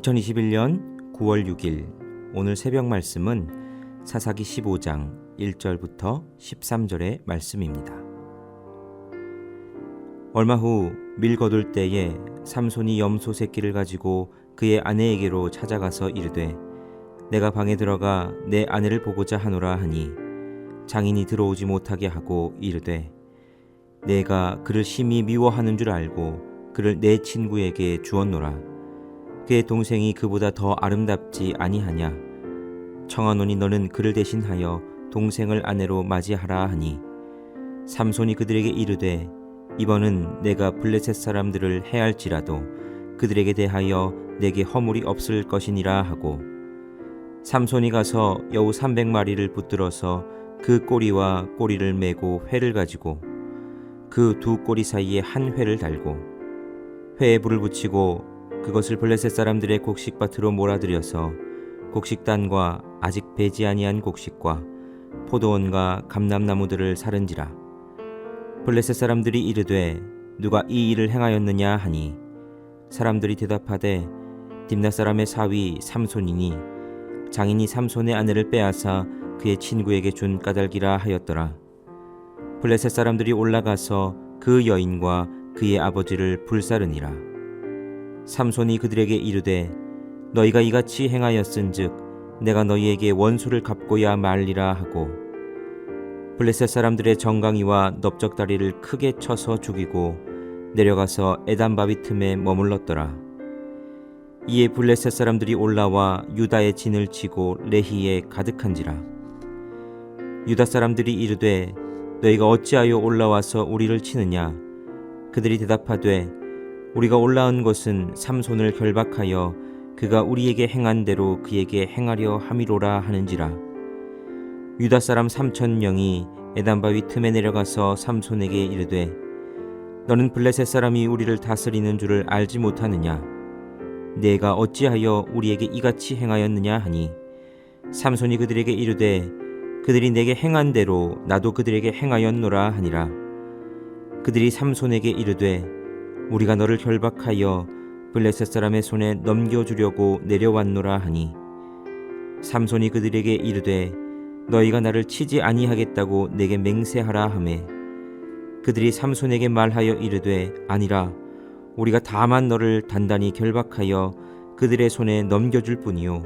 2021년 9월 6일 오늘 새벽 말씀은 사사기 15장 1절부터 13절의 말씀입니다. 얼마 후 밀 거둘 때에 삼손이 염소 새끼를 가지고 그의 아내에게로 찾아가서 이르되 내가 방에 들어가 내 아내를 보고자 하노라 하니 장인이 들어오지 못하게 하고 이르되 내가 그를 심히 미워하는 줄 알고 그를 내 친구에게 주었노라. 그의 동생이 그보다 더 아름답지 아니하냐. 청하노니 너는 그를 대신하여 동생을 아내로 맞이하라 하니 삼손이 그들에게 이르되 이번은 내가 블레셋 사람들을 해할지라도 그들에게 대하여 내게 허물이 없을 것이니라 하고 삼손이 가서 여우 300마리를 붙들어서 그 꼬리와 꼬리를 메고 회를 가지고 그 두 꼬리 사이에 한 회를 달고 회에 불을 붙이고 그것을 블레셋 사람들의 곡식밭으로 몰아들여서 곡식단과 아직 배지 아니한 곡식과 포도원과 감람나무들을 사른지라. 블레셋 사람들이 이르되 누가 이 일을 행하였느냐 하니 사람들이 대답하되 딥나 사람의 사위 삼손이니 장인이 삼손의 아내를 빼앗아 그의 친구에게 준 까닭이라 하였더라. 블레셋 사람들이 올라가서 그 여인과 그의 아버지를 불사르니라. 삼손이 그들에게 이르되 너희가 이같이 행하였은즉 내가 너희에게 원수를 갚고야 말리라 하고 블레셋 사람들의 정강이와 넓적다리를 크게 쳐서 죽이고 내려가서 에단바위 틈에 머물렀더라. 이에 블레셋 사람들이 올라와 유다의 진을 치고 레히에 가득한지라. 유다 사람들이 이르되 너희가 어찌하여 올라와서 우리를 치느냐. 그들이 대답하되 우리가 올라온 것은 삼손을 결박하여 그가 우리에게 행한 대로 그에게 행하려 함이로라 하는지라. 유다 사람 3,000명이 에단바위 틈에 내려가서 삼손에게 이르되 너는 블레셋 사람이 우리를 다스리는 줄을 알지 못하느냐. 내가 어찌하여 우리에게 이같이 행하였느냐 하니 삼손이 그들에게 이르되 그들이 내게 행한 대로 나도 그들에게 행하였노라 하니라. 그들이 삼손에게 이르되 우리가 너를 결박하여 블레셋 사람의 손에 넘겨주려고 내려왔노라 하니 삼손이 그들에게 이르되 너희가 나를 치지 아니하겠다고 내게 맹세하라 하매 그들이 삼손에게 말하여 이르되 아니라 우리가 다만 너를 단단히 결박하여 그들의 손에 넘겨줄 뿐이요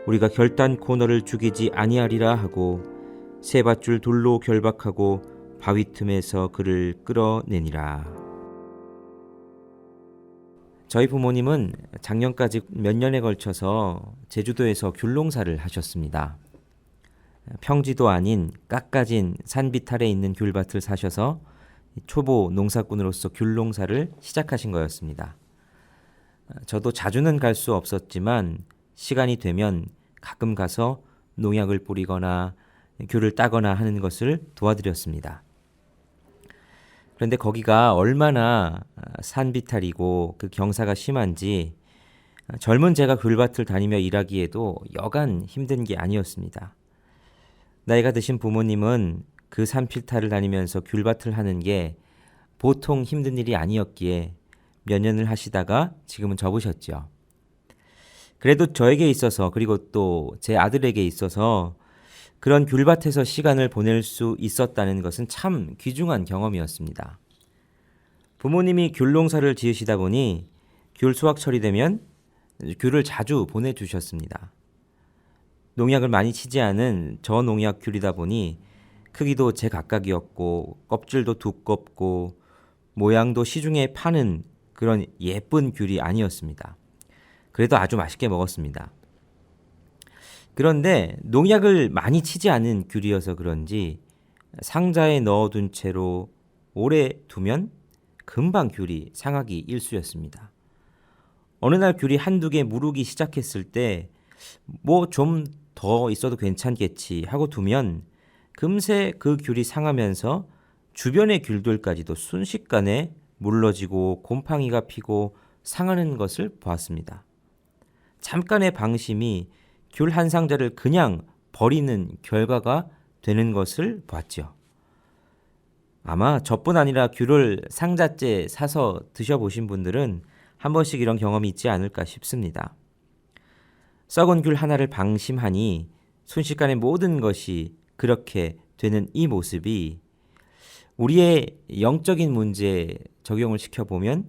우리가 결단코 너를 죽이지 아니하리라 하고 세 밧줄 돌로 결박하고 바위 틈에서 그를 끌어내니라. 저희 부모님은 작년까지 몇 년에 걸쳐서 제주도에서 귤농사를 하셨습니다. 평지도 아닌 깎아진 산비탈에 있는 귤밭을 사셔서 초보 농사꾼으로서 귤농사를 시작하신 거였습니다. 저도 자주는 갈 수 없었지만 시간이 되면 가끔 가서 농약을 뿌리거나 귤을 따거나 하는 것을 도와드렸습니다. 그런데 거기가 얼마나 산비탈이고 그 경사가 심한지 젊은 제가 귤밭을 다니며 일하기에도 여간 힘든 게 아니었습니다. 나이가 드신 부모님은 그 산비탈을 다니면서 귤밭을 하는 게 보통 힘든 일이 아니었기에 몇 년을 하시다가 지금은 접으셨죠. 그래도 저에게 있어서 그리고 또 제 아들에게 있어서 그런 귤밭에서 시간을 보낼 수 있었다는 것은 참 귀중한 경험이었습니다. 부모님이 귤 농사를 지으시다 보니 귤 수확철이 되면 귤을 자주 보내주셨습니다. 농약을 많이 치지 않은 저농약 귤이다 보니 크기도 제각각이었고 껍질도 두껍고 모양도 시중에 파는 그런 예쁜 귤이 아니었습니다. 그래도 아주 맛있게 먹었습니다. 그런데 농약을 많이 치지 않은 귤이어서 그런지 상자에 넣어둔 채로 오래 두면 금방 귤이 상하기 일쑤였습니다. 어느 날 귤이 한두 개 무르기 시작했을 때 뭐 좀 더 있어도 괜찮겠지 하고 두면 금세 그 귤이 상하면서 주변의 귤들까지도 순식간에 물러지고 곰팡이가 피고 상하는 것을 보았습니다. 잠깐의 방심이 귤 한 상자를 그냥 버리는 결과가 되는 것을 보았죠. 아마 저뿐 아니라 귤을 상자째 사서 드셔보신 분들은 한 번씩 이런 경험이 있지 않을까 싶습니다. 썩은 귤 하나를 방심하니 순식간에 모든 것이 그렇게 되는 이 모습이 우리의 영적인 문제에 적용을 시켜보면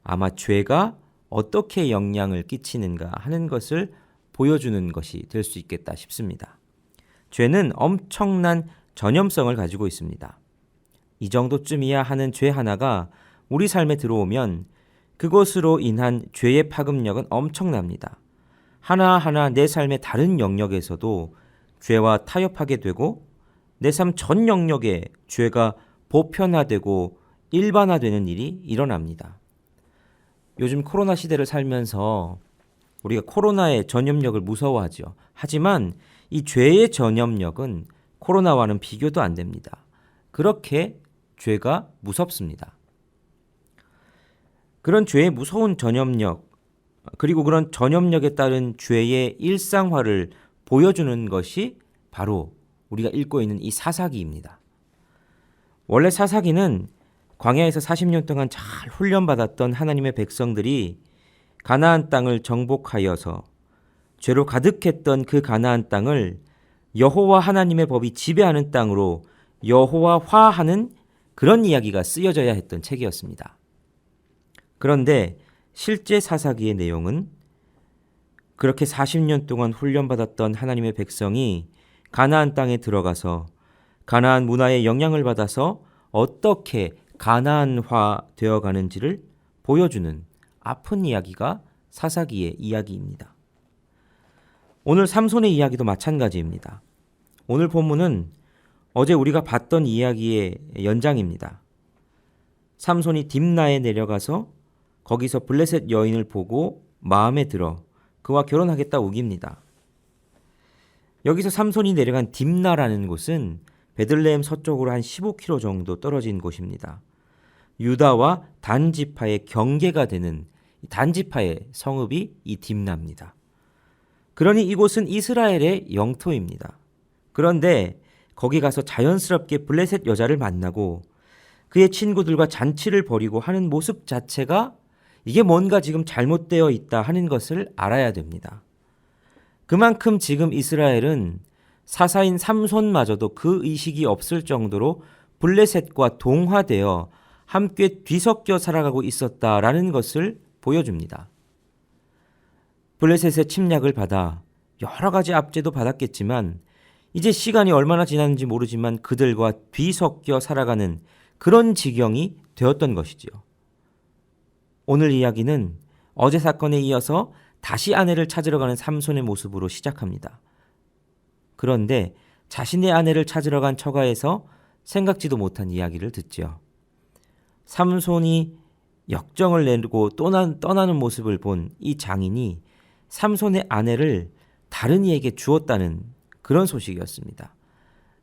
아마 죄가 어떻게 영향을 끼치는가 하는 것을 보여주는 것이 될 수 있겠다 싶습니다. 죄는 엄청난 전염성을 가지고 있습니다. 이 정도쯤이야 하는 죄 하나가 우리 삶에 들어오면 그것으로 인한 죄의 파급력은 엄청납니다. 하나하나 내 삶의 다른 영역에서도 죄와 타협하게 되고 내 삶 전 영역에 죄가 보편화되고 일반화되는 일이 일어납니다. 요즘 코로나 시대를 살면서 우리가 코로나의 전염력을 무서워하죠. 하지만 이 죄의 전염력은 코로나와는 비교도 안 됩니다. 그렇게 죄가 무섭습니다. 그런 죄의 무서운 전염력, 그리고 그런 전염력에 따른 죄의 일상화를 보여주는 것이 바로 우리가 읽고 있는 이 사사기입니다. 원래 사사기는 광야에서 40년 동안 잘 훈련받았던 하나님의 백성들이 가나안 땅을 정복하여서 죄로 가득했던 그 가나안 땅을 여호와 하나님의 법이 지배하는 땅으로 여호와화하는 그런 이야기가 쓰여져야 했던 책이었습니다. 그런데 실제 사사기의 내용은 그렇게 40년 동안 훈련받았던 하나님의 백성이 가나안 땅에 들어가서 가나안 문화의 영향을 받아서 어떻게 가나안화 되어 가는지를 보여주는 아픈 이야기가 사사기의 이야기입니다. 오늘 삼손의 이야기도 마찬가지입니다. 오늘 본문은 어제 우리가 봤던 이야기의 연장입니다. 삼손이 딥나에 내려가서 거기서 블레셋 여인을 보고 마음에 들어 그와 결혼하겠다 우깁니다. 여기서 삼손이 내려간 딥나라는 곳은 베들레헴 서쪽으로 한 15km 정도 떨어진 곳입니다. 유다와 단지파의 경계가 되는 단지파의 성읍이 이 딥나입니다. 그러니 이곳은 이스라엘의 영토입니다. 그런데 거기 가서 자연스럽게 블레셋 여자를 만나고 그의 친구들과 잔치를 벌이고 하는 모습 자체가 이게 뭔가 지금 잘못되어 있다 하는 것을 알아야 됩니다. 그만큼 지금 이스라엘은 사사인 삼손마저도 그 의식이 없을 정도로 블레셋과 동화되어 함께 뒤섞여 살아가고 있었다라는 것을 보여줍니다. 블레셋의 침략을 받아 여러 가지 압제도 받았겠지만 이제 시간이 얼마나 지났는지 모르지만 그들과 뒤섞여 살아가는 그런 지경이 되었던 것이지요. 오늘 이야기는 어제 사건에 이어서 다시 아내를 찾으러 가는 삼손의 모습으로 시작합니다. 그런데 자신의 아내를 찾으러 간 처가에서 생각지도 못한 이야기를 듣죠. 삼손이 역정을 내고 떠나는 모습을 본 이 장인이 삼손의 아내를 다른 이에게 주었다는 그런 소식이었습니다.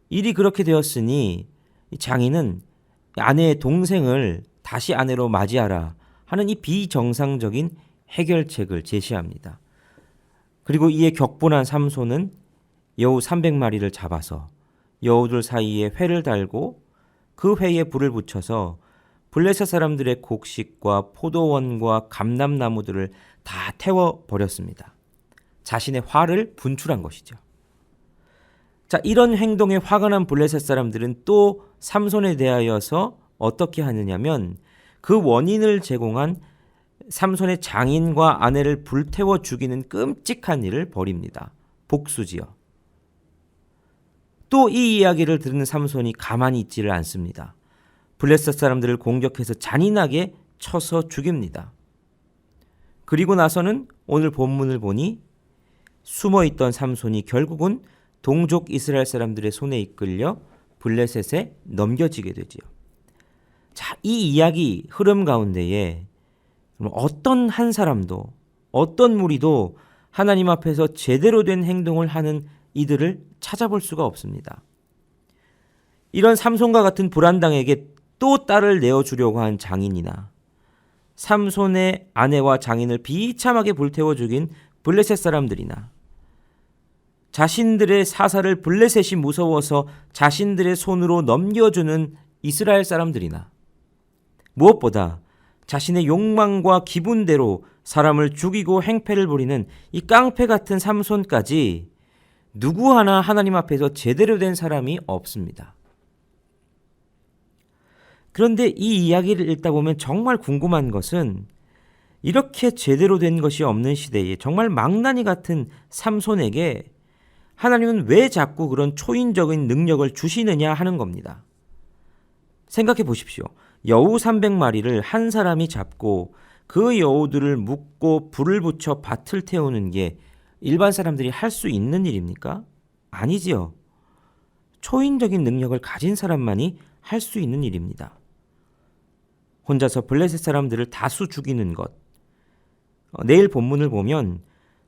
일이 그렇게 되었으니 이 장인은 아내의 동생을 다시 아내로 맞이하라 하는 이 비정상적인 해결책을 제시합니다. 그리고 이에 격분한 삼손은 여우 300마리를 잡아서 여우들 사이에 회를 달고 그 회에 불을 붙여서 블레셋 사람들의 곡식과 포도원과 감람나무들을 다 태워버렸습니다. 자신의 화를 분출한 것이죠. 자, 이런 행동에 화가 난 블레셋 사람들은 또 삼손에 대하여서 어떻게 하느냐면 그 원인을 제공한 삼손의 장인과 아내를 불태워 죽이는 끔찍한 일을 벌입니다. 복수지요. 또 이 이야기를 들은 삼손이 가만히 있지를 않습니다. 블레셋 사람들을 공격해서 잔인하게 쳐서 죽입니다. 그리고 나서는 오늘 본문을 보니 숨어있던 삼손이 결국은 동족 이스라엘 사람들의 손에 이끌려 블레셋에 넘겨지게 되지요. 자, 이 이야기 흐름 가운데에 어떤 한 사람도 어떤 무리도 하나님 앞에서 제대로 된 행동을 하는 이들을 찾아볼 수가 없습니다. 이런 삼손과 같은 불안당에게 또 딸을 내어주려고 한 장인이나 삼손의 아내와 장인을 비참하게 불태워 죽인 블레셋 사람들이나 자신들의 사사를 블레셋이 무서워서 자신들의 손으로 넘겨주는 이스라엘 사람들이나 무엇보다 자신의 욕망과 기분대로 사람을 죽이고 행패를 부리는 이 깡패 같은 삼손까지 누구 하나 하나님 앞에서 제대로 된 사람이 없습니다. 그런데 이 이야기를 읽다 보면 정말 궁금한 것은 이렇게 제대로 된 것이 없는 시대에 정말 망나니 같은 삼손에게 하나님은 왜 자꾸 그런 초인적인 능력을 주시느냐 하는 겁니다. 생각해 보십시오. 여우 300마리를 한 사람이 잡고 그 여우들을 묶고 불을 붙여 밭을 태우는 게 일반 사람들이 할 수 있는 일입니까? 아니지요. 초인적인 능력을 가진 사람만이 할 수 있는 일입니다. 혼자서 블레셋 사람들을 다수 죽이는 것. 내일 본문을 보면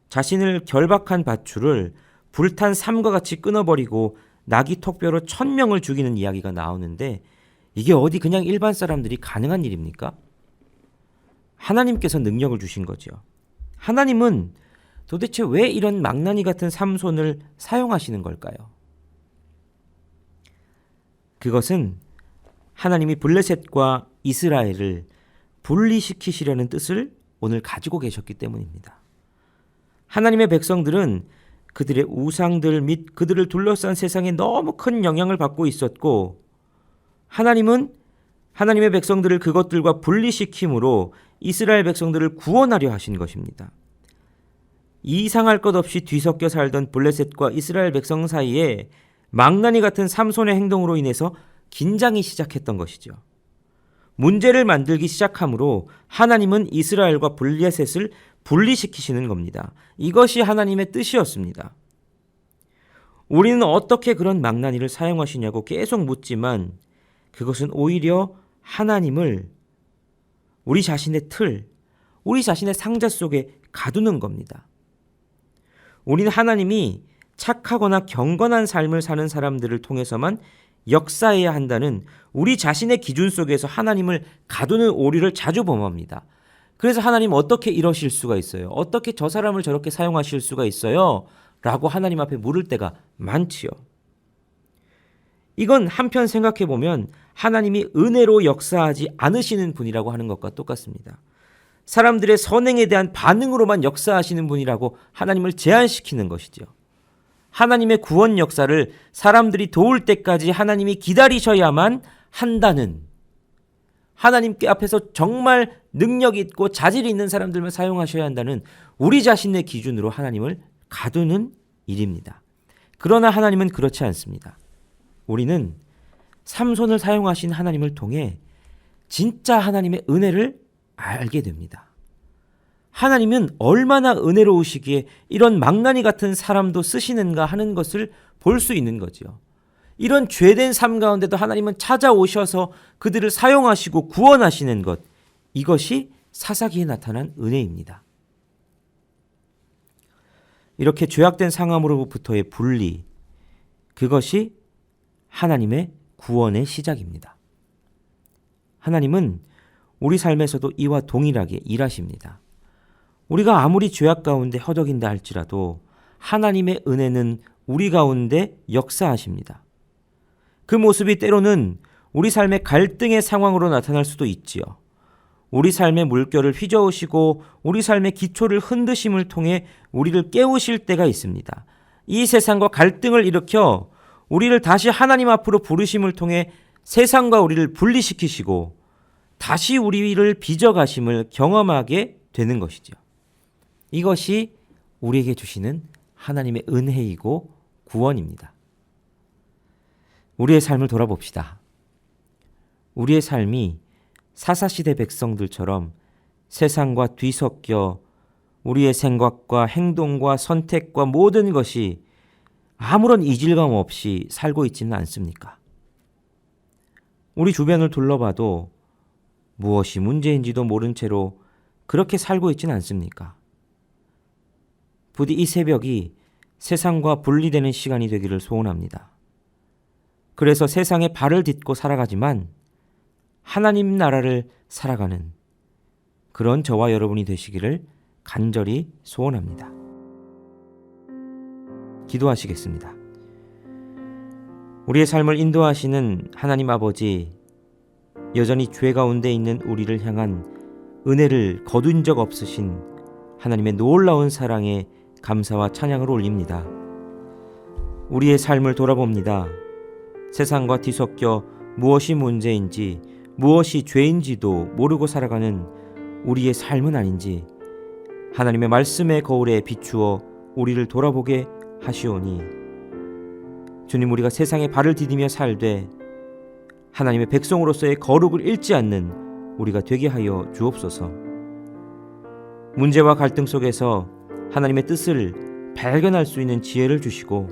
자신을 결박한 밧줄을 불탄 삼과 같이 끊어버리고 나귀 턱뼈로 1000명을 죽이는 이야기가 나오는데 이게 어디 그냥 일반 사람들이 가능한 일입니까? 하나님께서 능력을 주신 거죠. 하나님은 도대체 왜 이런 망나니 같은 삼손을 사용하시는 걸까요? 그것은 하나님이 블레셋과 이스라엘을 분리시키시려는 뜻을 오늘 가지고 계셨기 때문입니다. 하나님의 백성들은 그들의 우상들 및 그들을 둘러싼 세상에 너무 큰 영향을 받고 있었고 하나님은 하나님의 백성들을 그것들과 분리시킴으로 이스라엘 백성들을 구원하려 하신 것입니다. 이상할 것 없이 뒤섞여 살던 블레셋과 이스라엘 백성 사이에 망나니 같은 삼손의 행동으로 인해서 긴장이 시작했던 것이죠. 문제를 만들기 시작함으로 하나님은 이스라엘과 블레셋을 분리시키시는 겁니다. 이것이 하나님의 뜻이었습니다. 우리는 어떻게 그런 망나니를 사용하시냐고 계속 묻지만 그것은 오히려 하나님을 우리 자신의 틀, 우리 자신의 상자 속에 가두는 겁니다. 우리는 하나님이 착하거나 경건한 삶을 사는 사람들을 통해서만 역사해야 한다는 우리 자신의 기준 속에서 하나님을 가두는 오류를 자주 범합니다. 그래서 하나님 어떻게 이러실 수가 있어요? 어떻게 저 사람을 저렇게 사용하실 수가 있어요? 라고 하나님 앞에 물을 때가 많지요. 이건 한편 생각해 보면 하나님이 은혜로 역사하지 않으시는 분이라고 하는 것과 똑같습니다. 사람들의 선행에 대한 반응으로만 역사하시는 분이라고 하나님을 제한시키는 것이죠. 하나님의 구원 역사를 사람들이 도울 때까지 하나님이 기다리셔야만 한다는, 하나님께 앞에서 정말 능력 있고 자질이 있는 사람들만 사용하셔야 한다는 우리 자신의 기준으로 하나님을 가두는 일입니다. 그러나 하나님은 그렇지 않습니다. 우리는 삼손을 사용하신 하나님을 통해 진짜 하나님의 은혜를 알게 됩니다. 하나님은 얼마나 은혜로우시기에 이런 망나니 같은 사람도 쓰시는가 하는 것을 볼 수 있는 거죠. 이런 죄된 삶 가운데도 하나님은 찾아오셔서 그들을 사용하시고 구원하시는 것, 이것이 사사기에 나타난 은혜입니다. 이렇게 죄악된 상황으로부터의 분리, 그것이 하나님의 구원의 시작입니다. 하나님은 우리 삶에서도 이와 동일하게 일하십니다. 우리가 아무리 죄악 가운데 허덕인다 할지라도 하나님의 은혜는 우리 가운데 역사하십니다. 그 모습이 때로는 우리 삶의 갈등의 상황으로 나타날 수도 있지요. 우리 삶의 물결을 휘저으시고 우리 삶의 기초를 흔드심을 통해 우리를 깨우실 때가 있습니다. 이 세상과 갈등을 일으켜 우리를 다시 하나님 앞으로 부르심을 통해 세상과 우리를 분리시키시고 다시 우리를 빚어가심을 경험하게 되는 것이죠. 이것이 우리에게 주시는 하나님의 은혜이고 구원입니다. 우리의 삶을 돌아봅시다. 우리의 삶이 사사시대 백성들처럼 세상과 뒤섞여 우리의 생각과 행동과 선택과 모든 것이 아무런 이질감 없이 살고 있지는 않습니까? 우리 주변을 둘러봐도 무엇이 문제인지도 모른 채로 그렇게 살고 있지는 않습니까? 부디 이 새벽이 세상과 분리되는 시간이 되기를 소원합니다. 그래서 세상에 발을 딛고 살아가지만 하나님 나라를 살아가는 그런 저와 여러분이 되시기를 간절히 소원합니다. 기도하시겠습니다. 우리의 삶을 인도하시는 하나님 아버지, 여전히 죄 가운데 있는 우리를 향한 은혜를 거둔 적 없으신 하나님의 놀라운 사랑에 감사와 찬양을 올립니다. 우리의 삶을 돌아봅니다. 세상과 뒤섞여 무엇이 문제인지 무엇이 죄인지도 모르고 살아가는 우리의 삶은 아닌지 하나님의 말씀의 거울에 비추어 우리를 돌아보게 하시오니 주님, 우리가 세상에 발을 디디며 살되 하나님의 백성으로서의 거룩을 잃지 않는 우리가 되게 하여 주옵소서. 문제와 갈등 속에서 하나님의 뜻을 발견할 수 있는 지혜를 주시고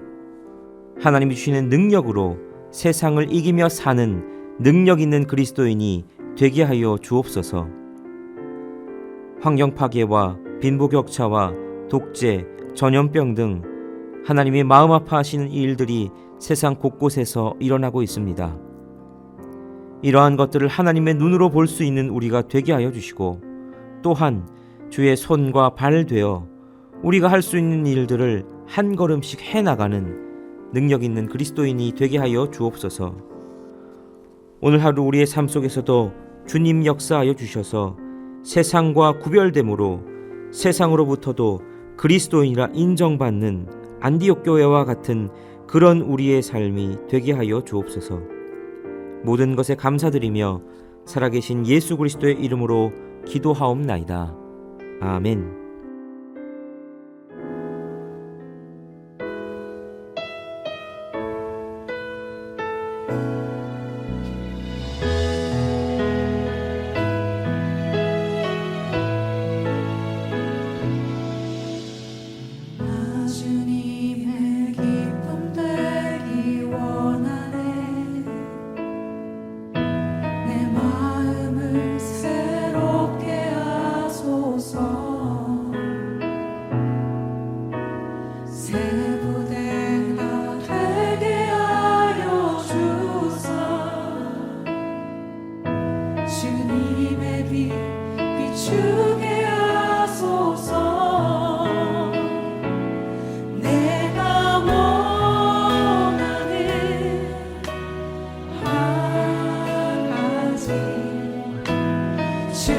하나님이 주시는 능력으로 세상을 이기며 사는 능력 있는 그리스도인이 되게 하여 주옵소서. 환경 파괴와 빈부격차와 독재, 전염병 등 하나님이 마음 아파하시는 일들이 세상 곳곳에서 일어나고 있습니다. 이러한 것들을 하나님의 눈으로 볼 수 있는 우리가 되게 하여 주시고 또한 주의 손과 발 되어 우리가 할 수 있는 일들을 한 걸음씩 해나가는 능력 있는 그리스도인이 되게 하여 주옵소서. 오늘 하루 우리의 삶 속에서도 주님 역사하여 주셔서 세상과 구별됨으로 세상으로부터도 그리스도인이라 인정받는 안디옥 교회와 같은 그런 우리의 삶이 되게 하여 주옵소서. 모든 것에 감사드리며 살아계신 예수 그리스도의 이름으로 기도하옵나이다. 아멘. 주님의 기쁨 되기 원하네. 내 마음을 새롭게 하소서. 새 부대가 되게 하여 주사. 주님의 빛 비추게 하소서. 주